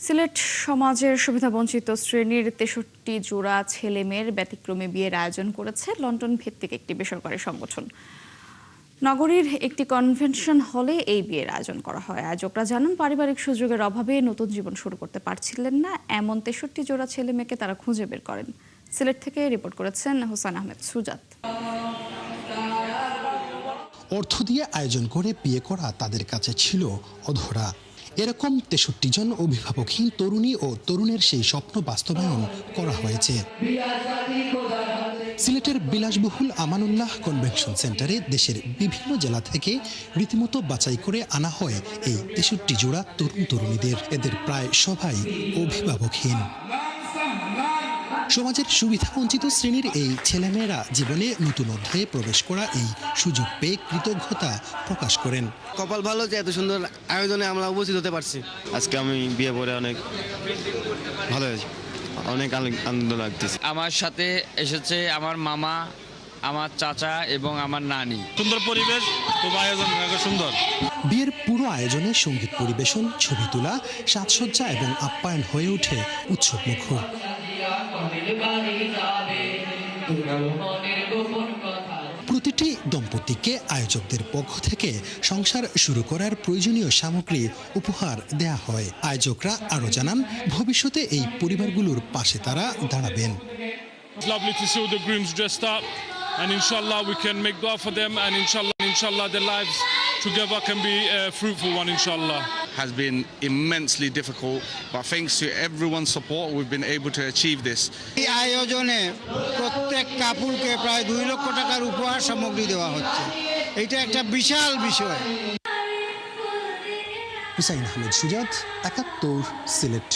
সিলেট সমাজের সুবিধাবঞ্চিত শ্রেণীর ৬৩ জোড়া ছেলে মেয়ের ব্যতিক্রমী বিয়ের আয়োজন করেছে লন্ডন ভিত্তিক একটি বেসরকারি সংগঠন। নগরীর একটি কনভেনশন হলে এই বিয়ের আয়োজন করা হয়। আয়োজকরা জানান, পারিবারিক সুযোগের অভাবে নতুন জীবন শুরু করতে পারছিলেন না, এমন ৬৩ জোড়া ছেলে মেয়েকে তারা খুঁজে বের করেন। সিলেট থেকে রিপোর্ট করেছেন হোসেন আহমেদ সুজাত। অর্থ দিয়ে আয়োজন করে বিয়ে করা তাদের কাছে ছিল অধরা। এরকম ৬৩ জন অভিভাবকহীন তরুণী ও তরুণের সেই স্বপ্ন বাস্তবায়ন করা হয়েছে সিলেটের বিলাসবহুল আমানুল্লাহ কনভেনশন সেন্টারে। দেশের বিভিন্ন জেলা থেকে রীতিমতো বাছাই করে আনা হয় এই ৬৩ জোড়া তরুণ তরুণীদের। এদের প্রায় সবাই অভিভাবকহীন। সমাজের সুবিধাবঞ্চিত শ্রেণীর এই ছেলেমেয়েরা জীবনে নতুন অধ্যায়ে প্রবেশ করা এই সুযোগ পেয়ে কৃতজ্ঞতা প্রকাশ করেন। কপাল ভালো যে এত সুন্দর আয়োজনে আমরা উপস্থিত হতে পারছি। আজকে আমি বিয়ে করে অনেক ভালো হয়েছে, অনেক আনন্দ লাগতেছে। আমার সাথে এসেছে আমার মামা, আমার চাচা এবং আমার নানি। সুন্দর পরিবেশ, খুব আয়োজন সুন্দর। বিয়ের পুরো আয়োজনে সঙ্গীত পরিবেশন, ছবি তোলা, সাজসজ্জা এবং আপ্যায়ন হয়ে ওঠে উৎসবমুখর। প্রতিটি দম্পতিকে আয়োজকদের পক্ষ থেকে সংসার শুরু করার প্রয়োজনীয় সামগ্রী উপহার দেয়া হয়। আয়োজকরা আরও জানান, ভবিষ্যতে এই পরিবারগুলোর পাশে তারা দাঁড়াবেন। It's lovely to see all the grooms dressed up, and inshallah we can make dua for them, and inshallah their lives together can be a fruitful one, inshallah. Has been immensely difficult, but thanks to everyone's support we've been able to achieve this. এই আয়োজনে প্রত্যেক কাপড়কে প্রায় 2 লক্ষ টাকার উপহার সামগ্রী দেওয়া হচ্ছে। এটা একটা বিশাল বিষয়। হুসাইন আহমেদ সুজাত, ৭১, সিলেট।